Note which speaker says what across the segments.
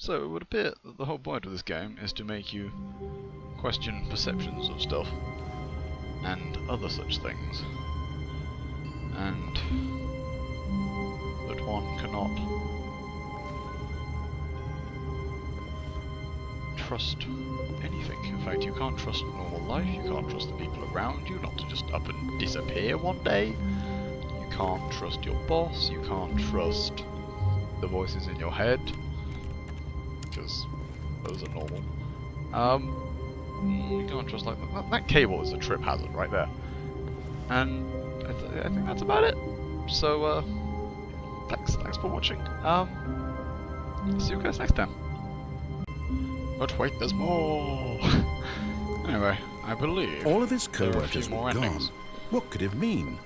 Speaker 1: So it would appear that the whole point of this game is to make you question perceptions of stuff and other such things, and that one cannot trust anything. In fact, you can't trust normal life, you can't trust the people around you not to just up and disappear one day, you can't trust your boss, you can't trust the voices in your head, because those are normal. You can't trust like that cable is a trip hazard right there. And I think that's about it. So thanks for watching. See you guys next time. But wait, there's more. Anyway, I believe
Speaker 2: all of his
Speaker 1: there are a
Speaker 2: co-workers
Speaker 1: few
Speaker 2: were
Speaker 1: more
Speaker 2: gone.
Speaker 1: endings.
Speaker 2: What could it mean?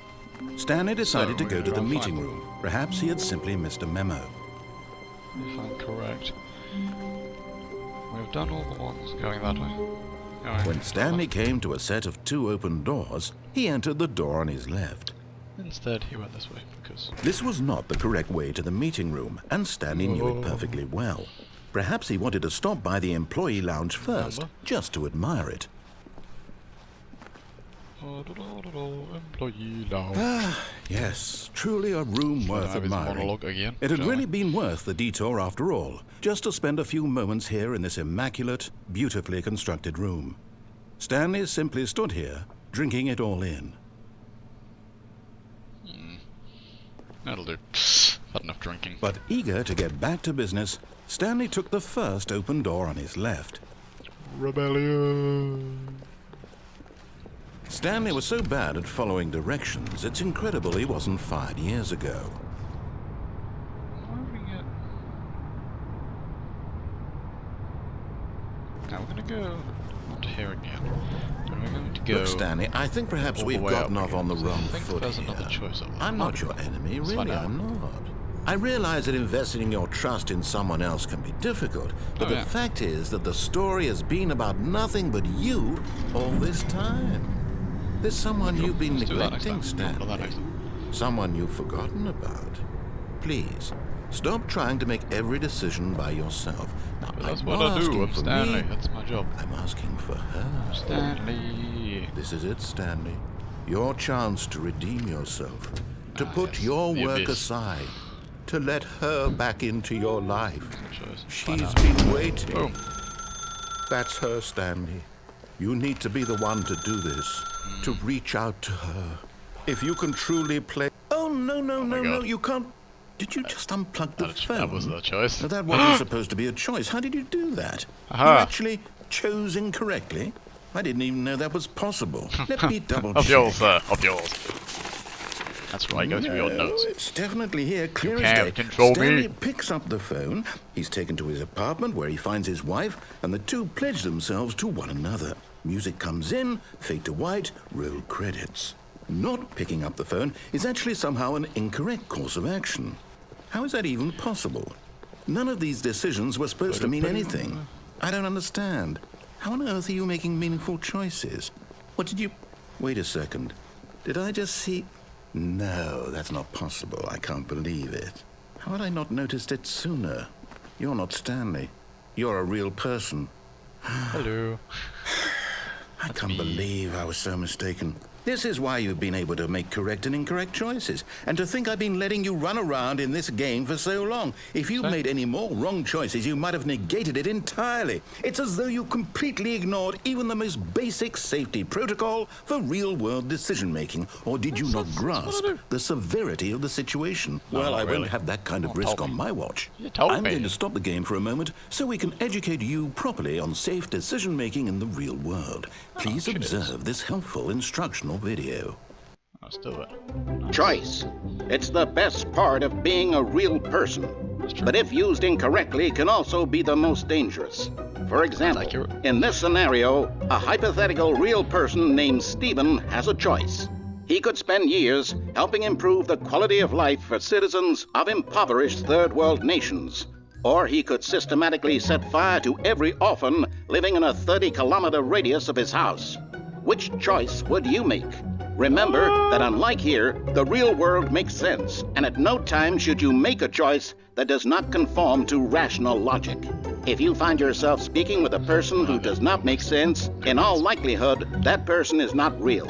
Speaker 2: Stanley decided to go to the meeting
Speaker 1: find
Speaker 2: room. Perhaps he had simply missed a memo.
Speaker 1: If I'm correct. We've done all the ones going that way. Anyway,
Speaker 2: When Stanley came to a set of 2 open doors, he entered the door on his left.
Speaker 1: instead he went this way, because...
Speaker 2: This was not the correct way to the meeting room, and Stanley knew it perfectly well. Perhaps he wanted to stop by the employee lounge first, just to admire it.
Speaker 1: Employee lounge.
Speaker 2: Ah, yes, truly a room worth admiring. It had really been worth the detour after all, just to spend a few moments here in this immaculate, beautifully constructed room. Stanley simply stood here, drinking it all in.
Speaker 1: That'll do. Had enough drinking.
Speaker 2: But eager to get back to business, Stanley took the first open door on his left.
Speaker 1: Rebellion.
Speaker 2: Stanley was so bad at following directions, it's incredible he wasn't fired years ago.
Speaker 1: Why are we get... Now we're gonna go onto here again. And we're going to go...
Speaker 2: Look, Stanley, I think perhaps we've gotten off on the wrong foot
Speaker 1: there's
Speaker 2: here.
Speaker 1: another choice up there.
Speaker 2: I'm not your enemy,
Speaker 1: Let's
Speaker 2: really,
Speaker 1: find out.
Speaker 2: I'm not. I realize that investing your trust in someone else can be difficult, but the fact is that the story has been about nothing but you all this time. There's someone you've been neglecting, Stanley. Someone you've forgotten about. Please, stop trying to make every decision by yourself. Now,
Speaker 1: That's
Speaker 2: I'm
Speaker 1: what
Speaker 2: not
Speaker 1: I do
Speaker 2: asking
Speaker 1: with
Speaker 2: for
Speaker 1: Stanley.
Speaker 2: me.
Speaker 1: That's my job.
Speaker 2: I'm asking for her.
Speaker 1: Stanley.
Speaker 2: This is it, Stanley. Your chance to redeem yourself. To put
Speaker 1: yes,
Speaker 2: your
Speaker 1: the
Speaker 2: work
Speaker 1: abyss.
Speaker 2: aside. To let her back into your life.
Speaker 1: Find
Speaker 2: She's
Speaker 1: out.
Speaker 2: been waiting.
Speaker 1: Boom.
Speaker 2: That's her, Stanley. You need to be the one to do this. To reach out to her. If you can truly play... Oh, no, you can't... Did you just unplug the phone?
Speaker 1: That was the choice.
Speaker 2: Now, that wasn't supposed to be a choice. How did you do that?
Speaker 1: Aha.
Speaker 2: You actually chose incorrectly? I didn't even know that was possible. Let me double check.
Speaker 1: Of yours, sir. Of yours. That's right, go through your notes.
Speaker 2: It's definitely here, clear
Speaker 1: You
Speaker 2: as
Speaker 1: can't
Speaker 2: day.
Speaker 1: control
Speaker 2: Stanley
Speaker 1: me.
Speaker 2: picks up the phone. He's taken to his apartment where he finds his wife, and the two pledge themselves to one another. Music comes in, fade to white, roll credits. Not picking up the phone is actually somehow an incorrect course of action. How is that even possible? None of these decisions were supposed to mean anything. I don't understand. How on earth are you making meaningful choices? What did you... Wait a second. Did I just see... No, that's not possible. I can't believe it. How had I not noticed it sooner? You're not Stanley. You're a real person.
Speaker 1: Hello.
Speaker 2: I can't believe I was so mistaken. This is why you've been able to make correct and incorrect choices. And to think I've been letting you run around in this game for so long. If you'd made any more wrong choices, you might have negated it entirely. It's as though you completely ignored even the most basic safety protocol for real-world decision-making. Or did you not grasp the severity of the situation? Well, I won't have that kind of risk on my watch. I'm going to stop the game for a moment so we can educate you properly on safe decision-making in the real world. Please observe this helpful instructional video.
Speaker 1: Let's do it.
Speaker 3: Choice. It's the best part of being a real person. But if used incorrectly, can also be the most dangerous. For example, in this scenario, a hypothetical real person named Stephen has a choice. He could spend years helping improve the quality of life for citizens of impoverished third world nations. Or he could systematically set fire to every orphan living in a 30-kilometer radius of his house. Which choice would you make? Remember that unlike here, the real world makes sense, and at no time should you make a choice that does not conform to rational logic. If you find yourself speaking with a person who does not make sense, in all likelihood, that person is not real.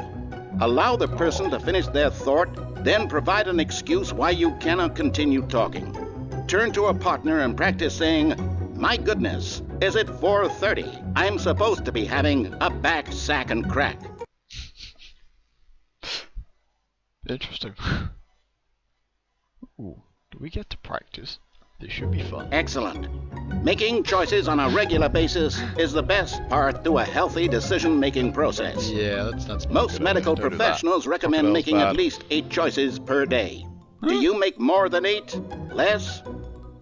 Speaker 3: Allow the person to finish their thought, then provide an excuse why you cannot continue talking. Turn to a partner and practice saying, "My goodness, is it 4:30? I'm supposed to be having a back, sack, and crack."
Speaker 1: Interesting. Ooh, do we get to practice? This should be fun.
Speaker 3: Excellent. Making choices on a regular basis is the best part to a healthy decision-making process.
Speaker 1: Yeah, that's
Speaker 3: Most medical professionals recommend making at least 8 choices per day. Do you make more than 8? Less?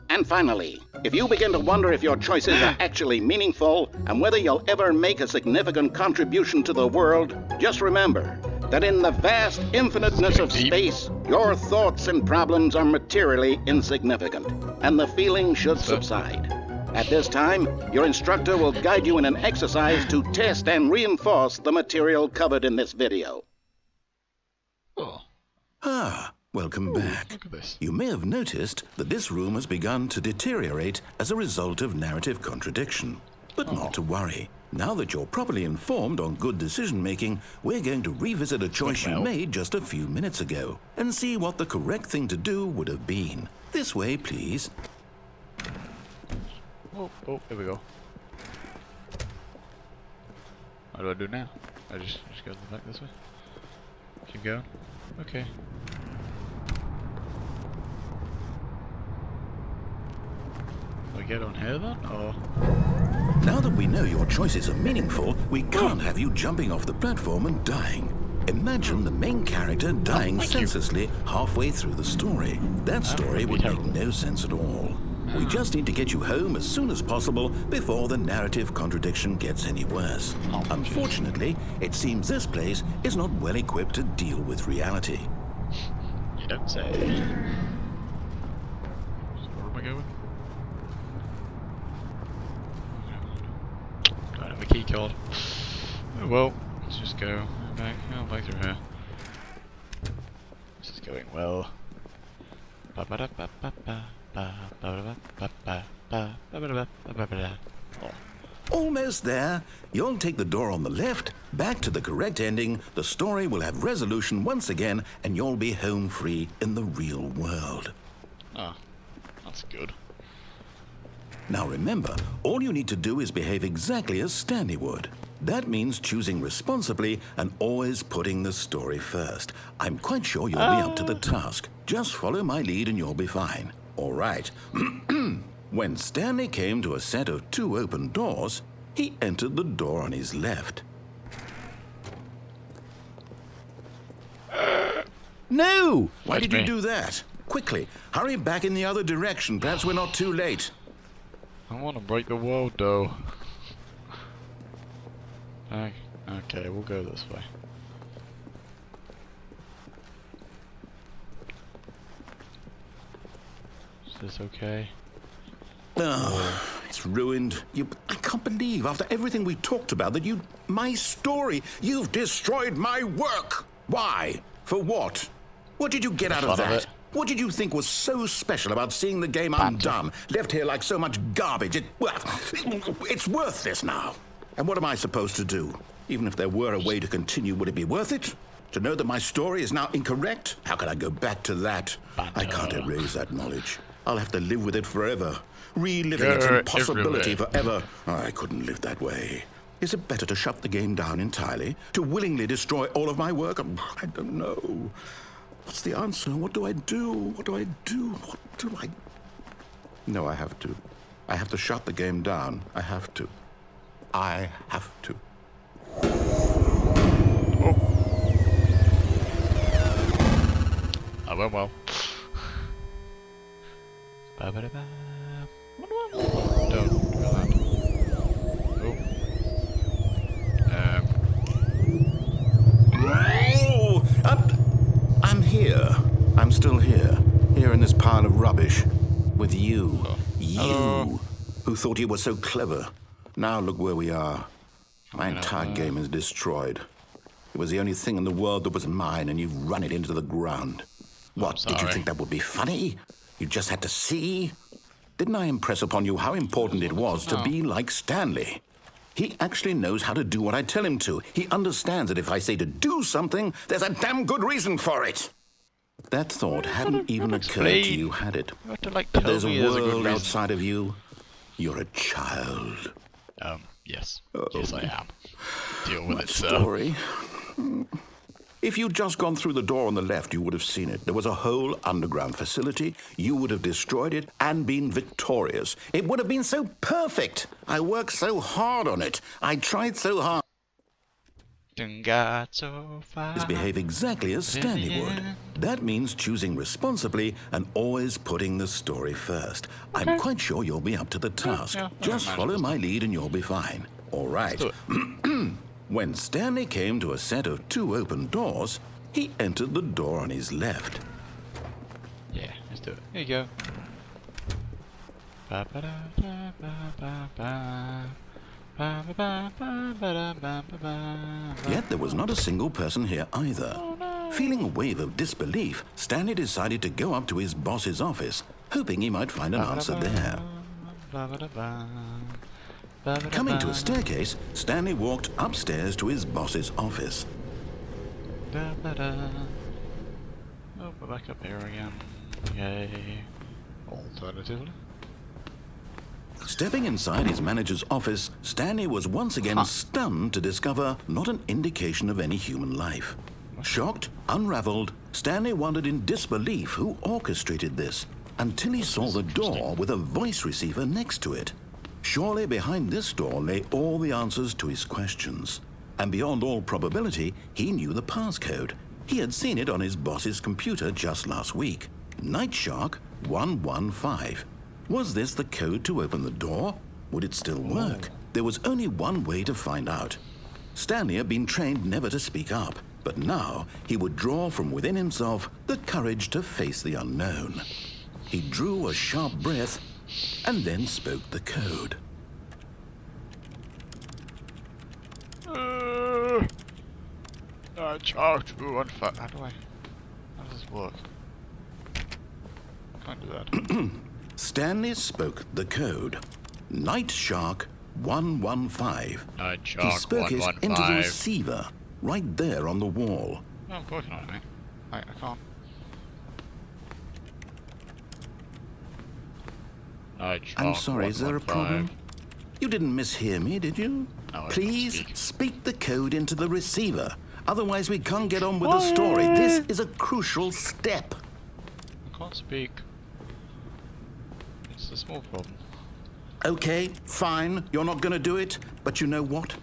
Speaker 3: And finally, if you begin to wonder if your choices are actually meaningful and whether you'll ever make a significant contribution to the world, just remember that in the vast infiniteness of space, your thoughts and problems are materially insignificant, and the feeling should subside. At this time, your instructor will guide you in an exercise to test and reinforce the material covered in this video.
Speaker 1: Oh.
Speaker 2: Welcome back.
Speaker 1: Look at this.
Speaker 2: You may have noticed that this room has begun to deteriorate as a result of narrative contradiction. But not to worry. Now that you're properly informed on good decision-making, we're going to revisit a choice you made just a few minutes ago and see what the correct thing to do would have been. This way, please.
Speaker 1: Oh, here we go. What do I do now? I just go back this way? Keep going? Okay. Do I get on here then, or...?
Speaker 2: Now that we know your choices are meaningful, we can't have you jumping off the platform and dying. Imagine the main character dying senselessly halfway through the story. That story would make no sense at all. We just need to get you home as soon as possible before the narrative contradiction gets any worse. Unfortunately, it seems this place is not well equipped to deal with reality.
Speaker 1: You don't say. So where am I going? Don't have a key card. Oh well, let's just go back. Oh, back through here. This is going well.
Speaker 2: Almost there. You'll take the door on the left, back to the correct ending, the story will have resolution once again, and you'll be home free in the real world.
Speaker 1: Ah, that's good.
Speaker 2: Now remember, all you need to do is behave exactly as Stanley would. That means choosing responsibly and always putting the story first. I'm quite sure you'll be up to the task. Just follow my lead and you'll be fine. All right. When Stanley came to a set of 2 open doors, he entered the door on his left. No! Why did you do that? Quickly, hurry back in the other direction. Perhaps we're not too late.
Speaker 1: I want to break the world, though. Okay, we'll go this way. Is this okay?
Speaker 2: Oh, it's ruined. I can't believe, after everything we talked about, that my story, you've destroyed my work. Why? For what? What did you get out of that? What did you think was so special about seeing the game undone, left here like so much garbage? It's worthless now. And what am I supposed to do? Even if there were a way to continue, would it be worth it? To know that my story is now incorrect? How can I go back to that? I can't erase that knowledge. I'll have to live with it forever, reliving its impossibility forever. I couldn't live that way. Is it better to shut the game down entirely? To willingly destroy all of my work? I don't know. What's the answer? What do I do? What do I do? What do I... No, I have to. I have to shut the game down. I have to. I have to.
Speaker 1: Oh. I went well. Don't do that.
Speaker 2: Oh! I'm here. I'm still here. Here in this pile of rubbish. With you.
Speaker 1: Oh.
Speaker 2: You. Who thought you were so clever. Now look where we are. My entire game is destroyed. It was the only thing in the world that was mine, and you've run it into the ground. What, did you think that would be funny? You just had to see? Didn't I impress upon you how important it was to be like Stanley? He actually knows how to do what I tell him to. He understands that if I say to do something, there's a damn good reason for it. That thought hadn't even occurred to you, had it?
Speaker 1: You have to, like,
Speaker 2: That
Speaker 1: tell
Speaker 2: there's a
Speaker 1: me
Speaker 2: world
Speaker 1: good
Speaker 2: outside of you. You're a child.
Speaker 1: Yes. Yes, I am. Deal with it, sir.
Speaker 2: Story. If you'd just gone through the door on the left, you would have seen it. There was a whole underground facility. You would have destroyed it and been victorious. It would have been so perfect. I worked so hard on it. I tried so hard. Behave exactly as Stanley would. That means choosing responsibly and always putting the story first. Okay. I'm quite sure you'll be up to the task. Yeah, just follow my lead and you'll be fine. All right. When Stanley came to a set of 2 open doors, he entered the door on his left.
Speaker 1: Yeah, let's do it. Here you go.
Speaker 2: Yet there was not a single person here either. Oh, no. Feeling a wave of disbelief, Stanley decided to go up to his boss's office, hoping he might find an answer there. Coming to a staircase, Stanley walked upstairs to his boss's office.
Speaker 1: Oh, we're back up here again. Yay. Alternatively.
Speaker 2: Stepping inside his manager's office, Stanley was once again stunned to discover not an indication of any human life. Shocked, unraveled, Stanley wondered in disbelief who orchestrated this, until he saw the door with a voice receiver next to it. Surely behind this door lay all the answers to his questions. And beyond all probability, he knew the passcode. He had seen it on his boss's computer just last week. Night Shark 115. Was this the code to open the door? Would it still work? There was only one way to find out. Stanley had been trained never to speak up, but now he would draw from within himself the courage to face the unknown. He drew a sharp breath and then spoke the code.
Speaker 1: Night Shark 215. How does this work? Can't do that.
Speaker 2: Stanley spoke the code. Night Shark 115.
Speaker 1: Night Shark
Speaker 2: he spoke
Speaker 1: 115.
Speaker 2: it into the receiver, right there on the wall.
Speaker 1: No, of course not, mate. I can't. Night Shark
Speaker 2: I'm sorry, is there a problem? You didn't mishear me, did you?
Speaker 1: No,
Speaker 2: please speak the code into the receiver. Otherwise we can't get on with the story. This is a crucial step.
Speaker 1: I can't speak. It's a small problem.
Speaker 2: Okay, fine. You're not going to do it. But you know what?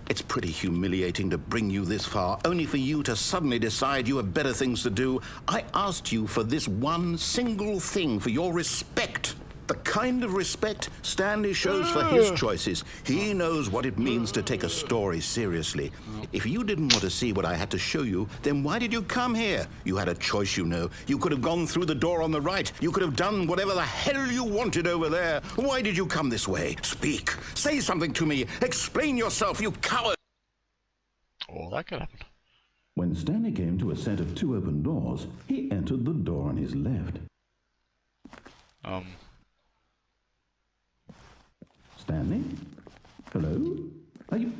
Speaker 2: It's pretty humiliating to bring you this far, only for you to suddenly decide you have better things to do. I asked you for this one single thing, for your respect. The kind of respect Stanley shows for his choices. He knows what it means to take a story seriously. If you didn't want to see what I had to show you, then why did you come here? You had a choice, you know. You could have gone through the door on the right. You could have done whatever the hell you wanted over there. Why did you come this way? Speak. Say something to me. Explain yourself, you coward.
Speaker 1: Oh, that could happen.
Speaker 2: When Stanley came to a set of 2 open doors, he entered the door on his left. Stanley? Hello? Are you...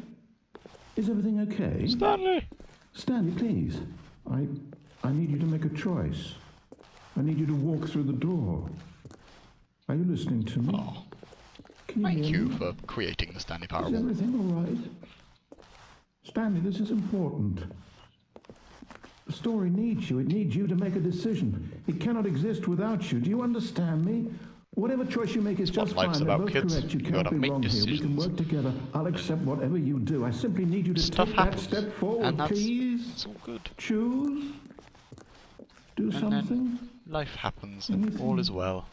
Speaker 2: Is everything okay?
Speaker 1: Stanley!
Speaker 2: Stanley, please. I need you to make a choice. I need you to walk through the door. Are you listening to me?
Speaker 1: Oh. Thank you for creating the Stanley Parable.
Speaker 2: Is everything all right? Stanley, this is important. The story needs you. It needs you to make a decision. It cannot exist without you. Do you understand me? Whatever choice you make is just fine. They're both correct. You can't be wrong here. We can work together. I'll accept whatever you do. I simply need you to take that step forward, please.
Speaker 1: It's all good.
Speaker 2: Choose. Do something.
Speaker 1: Then life happens and all is well.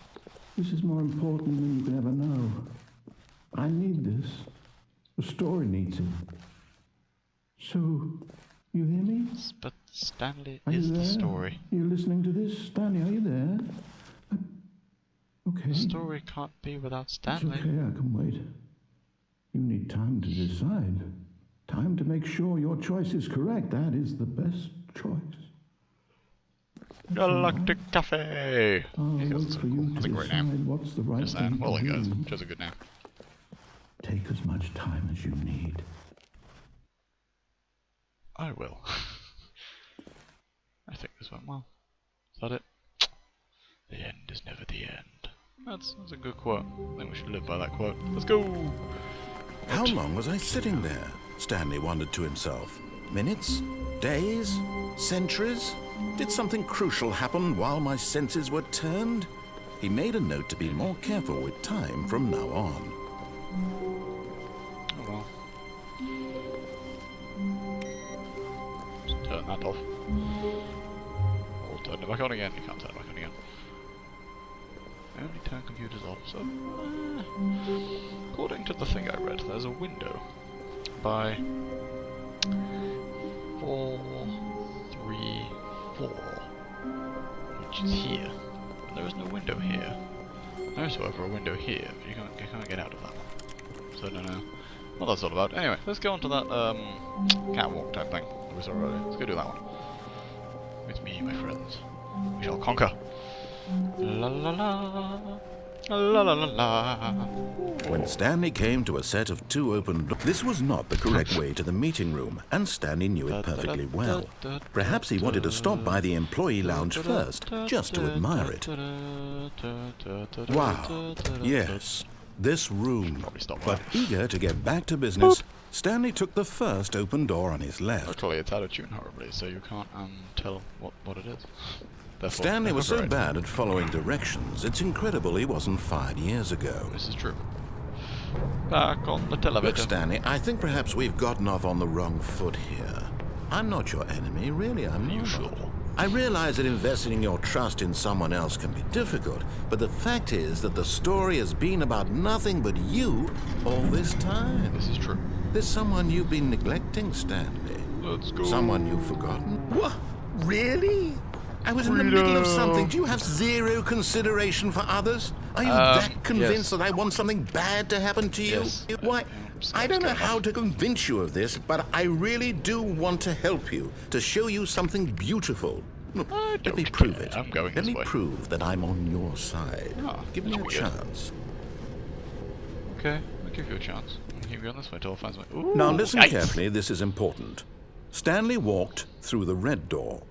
Speaker 2: This is more important than you can ever know. I need this. The story needs it. So, you hear me?
Speaker 1: But Stanley is the story.
Speaker 2: Are you listening to this? Stanley, are you there? Okay.
Speaker 1: The story can't be without Stanley.
Speaker 2: It's okay, I can wait. You need time to decide. Time to make sure your choice is correct. That is the best choice.
Speaker 1: Galactic Cafe!
Speaker 2: I'll
Speaker 1: Yeah,
Speaker 2: wait for you
Speaker 1: that's a
Speaker 2: to
Speaker 1: great
Speaker 2: decide
Speaker 1: name.
Speaker 2: what's the right
Speaker 1: Just
Speaker 2: thing
Speaker 1: saying. Well,
Speaker 2: to
Speaker 1: guys,
Speaker 2: do.
Speaker 1: just a good name.
Speaker 2: Take as much time as you need.
Speaker 1: I will. I think this went well. Is that it? The end is never the end. That's a good quote. I think we should live by that quote. Let's go!
Speaker 2: How long was I sitting there? Stanley wondered to himself. Minutes? Days? Centuries? Did something crucial happen while my senses were turned? He made a note to be more careful with time from now on.
Speaker 1: Oh well. Just turn that off. Or turn it back on again. You can't turn it back on again. Only turn computers off, so... according to the thing I read, there's a window by 434, which is here. But there is no window here. There is, however, a window here, but you can't get out of that one. So I don't know what that's all about. Anyway, let's go on to that catwalk type thing that we saw earlier. Let's go do that one. With me, my friends. We shall conquer. La la la. La la la la.
Speaker 2: When Stanley came to a set of two open doors, this was not the correct way to the meeting room, and Stanley knew it perfectly well. Perhaps he wanted to stop by the employee lounge first, just to admire it. Wow, yes, this room. But eager to get back to business, Stanley took the first open door on his left.
Speaker 1: Luckily, it's out of tune horribly, so you can't tell what it is. Therefore,
Speaker 2: Stanley was so
Speaker 1: right.
Speaker 2: bad at following directions, it's incredible he wasn't fired years ago.
Speaker 1: This is true. Back on the television.
Speaker 2: Look, Stanley, I think perhaps we've gotten off on the wrong foot here. I'm not your enemy, really, I'm not.
Speaker 1: Usual.
Speaker 2: I realize that investing your trust in someone else can be difficult, but the fact is that the story has been about nothing but you all this time.
Speaker 1: This is true.
Speaker 2: There's someone you've been neglecting, Stanley.
Speaker 1: Let's go.
Speaker 2: Someone you've forgotten. What? Really? I was in the middle of something. Do you have zero consideration for others? Are you that convinced that I want something bad to happen to you?
Speaker 1: Yes.
Speaker 2: Why? I don't know how to convince you of this, but I really do want to help you, to show you something beautiful. Look, let me prove it.
Speaker 1: I'm going
Speaker 2: Let
Speaker 1: this
Speaker 2: me
Speaker 1: way.
Speaker 2: prove that I'm on your side. Give me a
Speaker 1: weird.
Speaker 2: chance.
Speaker 1: Okay, I'll give you a chance. I'll keep going this way till I find something. Ooh,
Speaker 2: Now listen
Speaker 1: yikes.
Speaker 2: carefully, this is important. Stanley walked through the red door.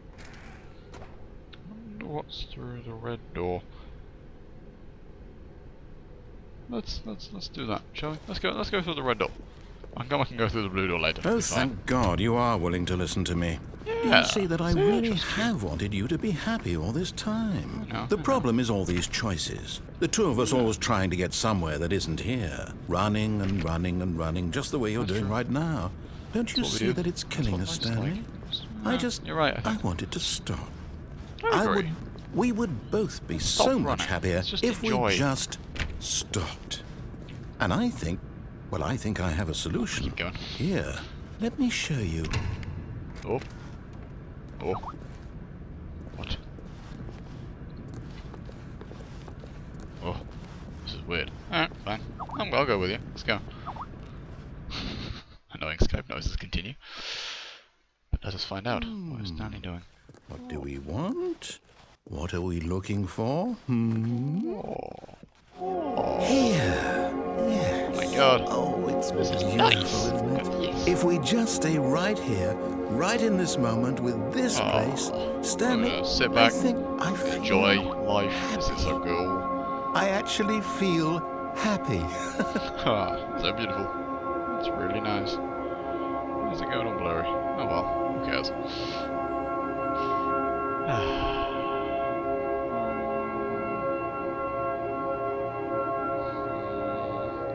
Speaker 1: What's through the red door? Let's do that, shall we? Let's go through the red door. I can go through the blue door later.
Speaker 2: Oh,
Speaker 1: It's fine.
Speaker 2: thank God you are willing to listen to me. Do
Speaker 1: Yeah,
Speaker 2: you see that I
Speaker 1: it's
Speaker 2: really
Speaker 1: interesting.
Speaker 2: have wanted you to be happy all this time?
Speaker 1: I know,
Speaker 2: The
Speaker 1: I know.
Speaker 2: problem is all these choices. The two of us always trying to get somewhere that isn't here. Running and running and running, just the way you're doing right now. Don't you
Speaker 1: That's what we
Speaker 2: see
Speaker 1: do.
Speaker 2: that it's killing us,
Speaker 1: That's what life's
Speaker 2: Stanley?
Speaker 1: like. You're right, I think.
Speaker 2: wanted to stop.
Speaker 1: I agree.
Speaker 2: We would both be
Speaker 1: Stop
Speaker 2: so
Speaker 1: running.
Speaker 2: much happier
Speaker 1: Let's just
Speaker 2: if
Speaker 1: enjoy.
Speaker 2: we just stopped. And I think I have a solution.
Speaker 1: Keep going.
Speaker 2: Here, let me show you.
Speaker 1: Oh. Oh. What? Oh. This is weird. Alright, fine. I'll go with you. Let's go. Annoying Skype noises continue. But let us find out. What is Stanley doing?
Speaker 2: What do we want? What are we looking for? Here.
Speaker 1: Oh my god.
Speaker 2: Oh, it's
Speaker 1: This is
Speaker 2: beautiful,
Speaker 1: nice.
Speaker 2: isn't it?
Speaker 1: Yes.
Speaker 2: If we just stay right here, right in this moment with this place, Stanley,
Speaker 1: I'm gonna sit back,
Speaker 2: I feel
Speaker 1: enjoy life. This is so cool.
Speaker 2: I actually feel happy.
Speaker 1: Ah, so beautiful. It's really nice. Why is it going all blurry? Oh well, who cares?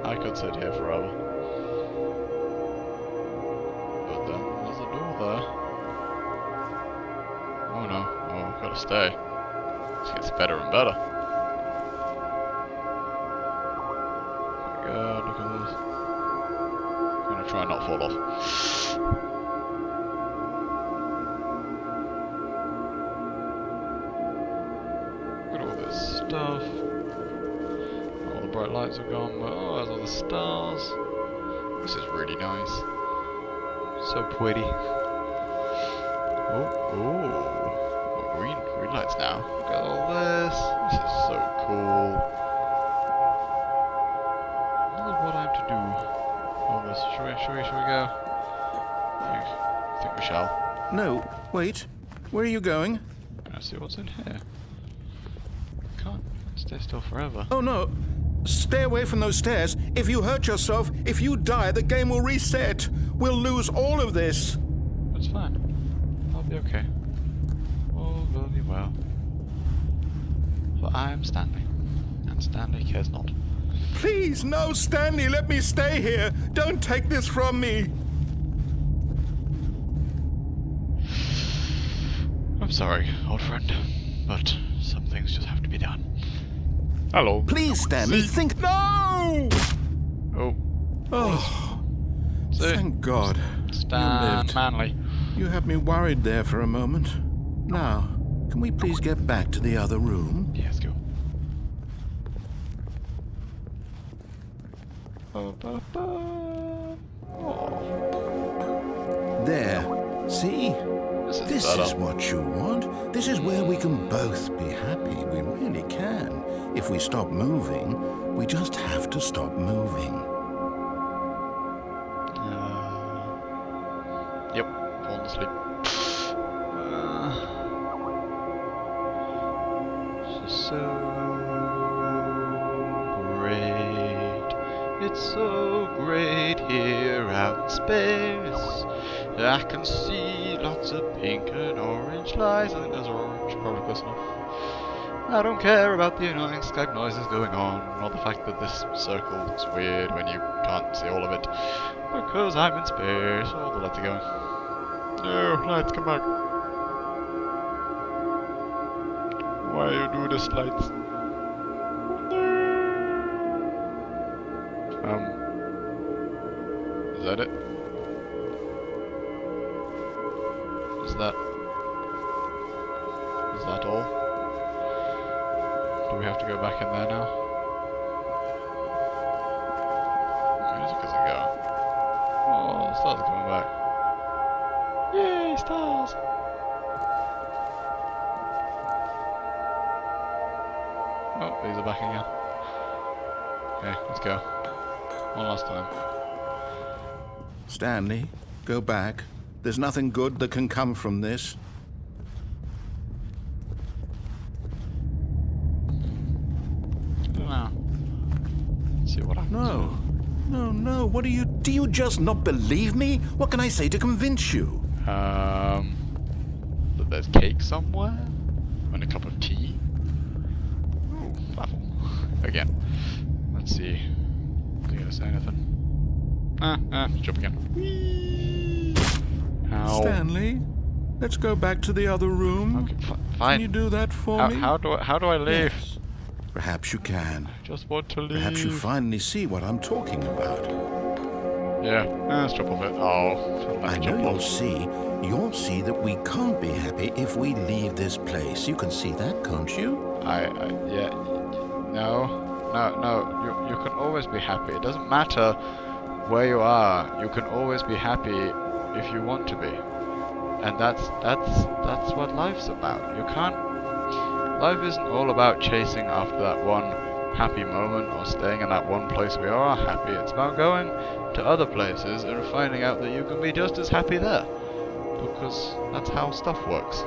Speaker 1: I could sit here forever. But then there's a door there. Oh no, oh, I've gotta stay. This gets better and better. Oh my god, look at this. I'm gonna try and not fall off. Look at all this stuff. All the bright lights are gone, but oh, there's all the stars. This is really nice. So pretty. Oh, green lights now. Look at all this. This is so cool. This is what I'm to do. All this. Should we go? I think we shall.
Speaker 2: No, wait. Where are you going?
Speaker 1: Let's see what's in here. Can't stay still forever.
Speaker 2: Oh no. Stay away from those stairs. If you hurt yourself, if you die, the game will reset. We'll lose all of this.
Speaker 1: That's fine. I'll be okay. All will be well. For I am Stanley, and Stanley cares not.
Speaker 2: Please, no, Stanley, let me stay here. Don't take this from me.
Speaker 1: I'm sorry, old friend, but some things just have to be done. Hello.
Speaker 2: Please, Stanley, think. No! Oh. Thank God.
Speaker 1: Stan Manley.
Speaker 2: You had me worried there for a moment. Now, can we please get back to the other room?
Speaker 1: Yeah, let's go.
Speaker 2: There. See? This is what you want. This is where we can both be happy. We really can. If we stop moving, we just have to stop moving.
Speaker 1: Yep, falling asleep. So great. It's so great here out in space. I can see lots of pink and orange lights. I think there's orange, probably close enough. I don't care about the annoying Skype noises going on, or the fact that this circle looks weird when you can't see all of it. Because I'm in space. All the lights are going. No, lights, come back. Why you do this, lights? Is that it? Is that all? Do we have to go back in there now? Where is it going? Oh, the stars are coming back. Yay, stars! Oh, these are back again. Okay, let's go. One last time.
Speaker 2: Stanley, go back. There's nothing good that can come from this.
Speaker 1: I don't know. Let's see what happens.
Speaker 2: No. What do you just not believe me? What can I say to convince you?
Speaker 1: That there's cake somewhere? And a cup of tea? Ooh, baffle. Again. Let's see. Is he gonna say anything? Jump again. Whee! Ow.
Speaker 2: Stanley, let's go back to the other room.
Speaker 1: Okay, fine.
Speaker 2: Can you do that for me?
Speaker 1: How do I leave?
Speaker 2: Yes. Perhaps you can.
Speaker 1: I just want to leave.
Speaker 2: Perhaps you finally see what I'm talking about.
Speaker 1: Yeah, let's jump off it. Oh,
Speaker 2: I know you'll see that we can't be happy if we leave this place. You can see that, can't you?
Speaker 1: Yeah. No. You can always be happy. It doesn't matter where you are. You can always be happy if you want to be. And that's what life's about. You can't. Life isn't all about chasing after that one happy moment or staying in that one place where you are happy. It's about going to other places and finding out that you can be just as happy there. Because that's how stuff works.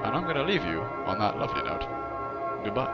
Speaker 1: And I'm going to leave you on that lovely note. Goodbye.